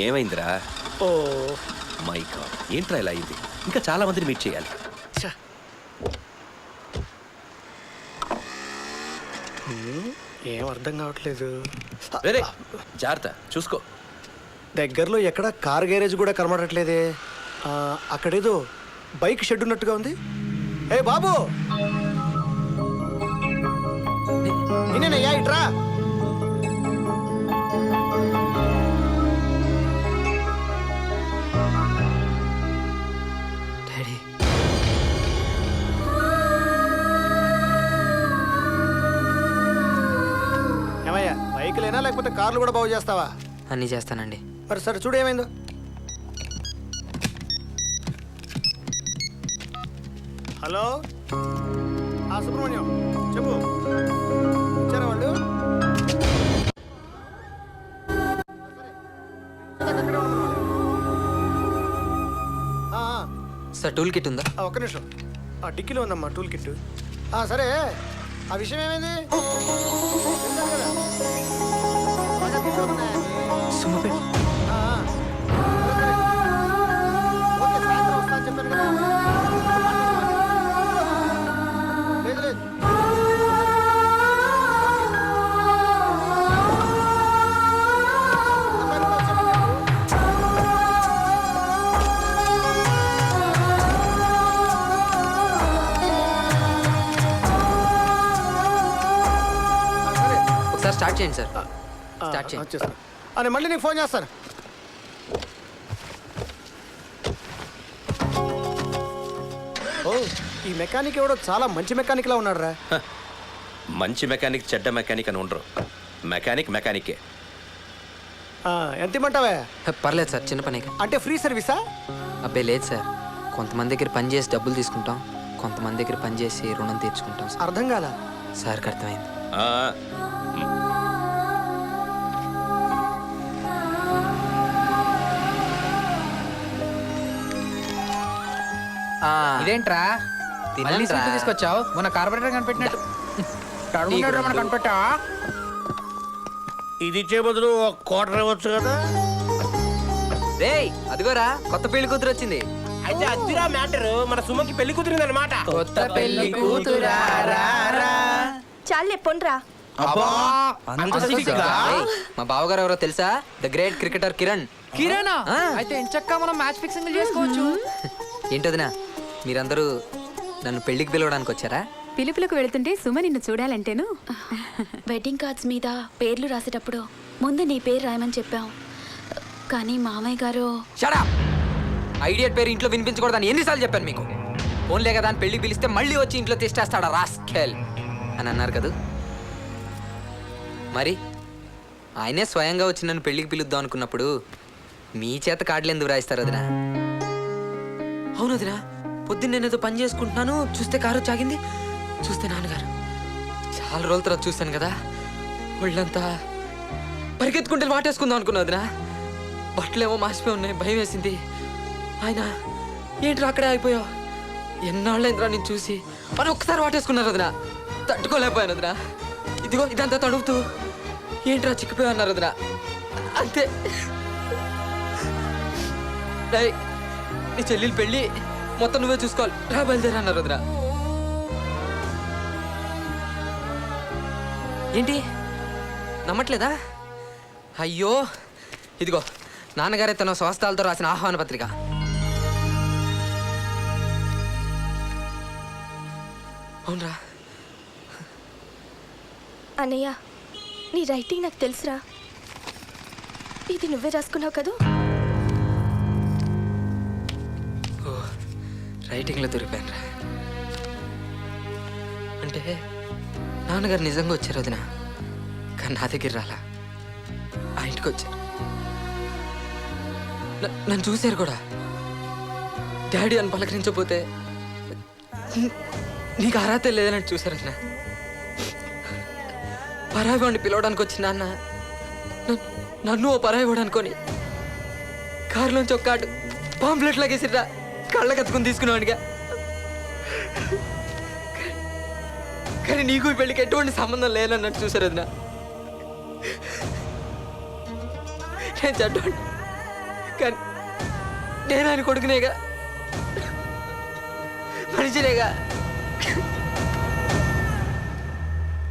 ఏమైందిరా? Oh my God, ఏంట్రా ఇలా అయింది? ఇంకా చాలా మందిని మీట్ చేయాలి. ఏం అర్థం కావట్లేదు. రే జాగ్రత్త, చూసుకో. దగ్గరలో ఎక్కడ కార్ గ్యారేజ్ కూడా కనబడట్లేదే. అక్కడేదో బైక్ షెడ్ ఉన్నట్టుగా ఉంది. ఏ బాబు, నేనేనయ్యా, ఇట్రా. డాడీ, ఏమయ్యా, బైకులేనా లేకపోతే కార్లు కూడా బాగు చేస్తావా? అన్నీ చేస్తానండి. మరి సరే చూడు ఏమైందో. హలో, సుబ్రహ్మణ్యం చెప్పు. వచ్చారా వాళ్ళు? సార్ టూల్ కిట్ ఉందా? ఒక్క నిమిషం, డిక్కీలో ఉందమ్మా టూల్ కిట్. సరే, ఆ విషయం ఏమైంది? సుమపే ఓకే, సాయంత్రం వస్తా అని చెప్పాను కదా. లేదు లేదు, ఒకసారి స్టార్ట్ చేయండి సార్. స్టార్ట్ చేయండి. వచ్చేస్తాను. నేను మళ్ళీ నీకు ఫోన్ చేస్తాను. ఓ, ఈ మెకానిక్ ఎవడో చాలా మంచి మెకానిక్ లా ఉన్నాడు రా. మంచి మెకానిక్, చెడ్డ మెకానిక్ అని ఉండరు. మెకానిక్ మెకానికే. ఎంత ఇమ్మంటావా? పర్లేదు సార్, చిన్న పని. అంటే ఫ్రీ సర్వీసా? అబ్బాయి లేదు సార్, కొంతమంది దగ్గర పని చేసి డబ్బులు తీసుకుంటాం, కొంతమంది దగ్గర పని చేసి రుణం తీర్చుకుంటాం సార్. అర్థం కాదా? సార్కి అర్థమైంది. ఇదేంట్రా మళ్ళీ సీట్లు తీసుకొచ్చావు? మన కార్పొరేటర్ కనిపెట్టినట్టు మన కనిపెట్టావా? ఇది ఇచ్చే బదులు ఒక క్వార్టర్ ఇవ్వచ్చు కదా. రేయ్, అదిగోరా కొత్త పెళ్లి కూతురు వచ్చింది. అయితే అదిరా మ్యాటర్, మన సుమకి పెళ్లి కూతురింది అనమాట. కొత్త పెళ్లి కూతురా చాలే పొండ్రా. మా బావగారు ఎవరో తెలుసా? The great cricketer Kiran. కిరణా? అయితే ఎంచక్కా మనం మ్యాచ్ ఫిక్సింగ్ చేసుకోవచ్చు. ఏంటదినా, మీరందరూ నన్ను పెళ్లికి పిలవడానికి వచ్చారా? పిలుపులకు వెళుతుంటే సుమ నిన్ను చూడాలంటేను. వెడ్డింగ్ కార్డ్స్ మీద పేర్లు రాసేటప్పుడు ముందు నీ పేరు రాయమని చెప్పాం, కానీ మామయ్య గారు. షడా, ఐడియట్ పేరు ఇంట్లో వినిపించకూడదని ఎన్నిసార్లు చెప్పాను మీకు? ఫోన్లే కదా అని పెళ్లికి పిలిస్తే మళ్ళీ వచ్చి ఇంట్లో తెచ్చేస్తాడా రాస్కెల్ అని అన్నారు కదా. మరి ఆయనే స్వయంగా వచ్చి నన్ను పెళ్లికి పిలుద్దాం అనుకున్నప్పుడు మీ చేత కార్డులు ఎందుకు రాయిస్తారు వదినా? అవును వదినా, పొద్దున్న నేను ఏదో పని చేసుకుంటున్నాను, చూస్తే కారు చాగింది, చూస్తే నాన్నగారు. చాలా రోజుల తర్వాత చూస్తాను కదా, ఒళ్ళంతా పరిగెత్తుకుంటే వాటేసుకుందాం అనుకున్నా వదినా. బట్టలేమో మాసిపోయి ఉన్నాయి, భయం వేసింది. ఆయన ఏంట్రా అక్కడే అయిపోయావు, ఎన్నాళ్ళైందిరా నేను చూసి అని ఒక్కసారి వాటేసుకున్నారు వదినా. తట్టుకోలేకపోయాను వదినా. ఇదిగో ఇదంతా తడుపుతూ ఏంట్రా చిక్కిపోయా అన్నారు వదినా. అంతే. నీ చెల్లెలు పెళ్ళి మొత్తం నువ్వే చూసుకోవాలి, రా బయలుదేరా అన్నారు వదినా. ఏంటి నమ్మట్లేదా? అయ్యో, ఇదిగో నాన్నగారే తన స్వస్థాలతో రాసిన ఆహ్వాన పత్రిక. అవునరా అన్నయ్య, నీ రైటింగ్ నాకు తెలుసురా. ఇది నువ్వే రాసుకున్నావు కదూ? ఓ, రైటింగ్లో దొరికిపోయాను రా. అంటే నాన్నగారు నిజంగా వచ్చారు వదినా, కానీ నా దగ్గర రాలా, ఆ ఇంటికి వచ్చారు. నన్ను చూశారు కూడా. డాడీ అని పలకరించకపోతే నీకు అర్హత లేదన్నట్టు చూశారు వదినా. పరాయి వాడిని పిలవడానికి వచ్చిన నాన్న నన్ను ఓ పరాయి వాడు అనుకొని కారులోంచి ఒక కాటు పాంప్లెట్ లాగేసిరా కళ్ళ కత్తుకుని తీసుకునేవాడిగా. కానీ నీకు ఈ పెళ్ళికి ఎటువంటి సంబంధం లేనన్నట్టు చూసారు వదినా. నేను చెడ్డవాడిని, కానీ నేను ఆయన కొడుకునేగా మనిషినేగా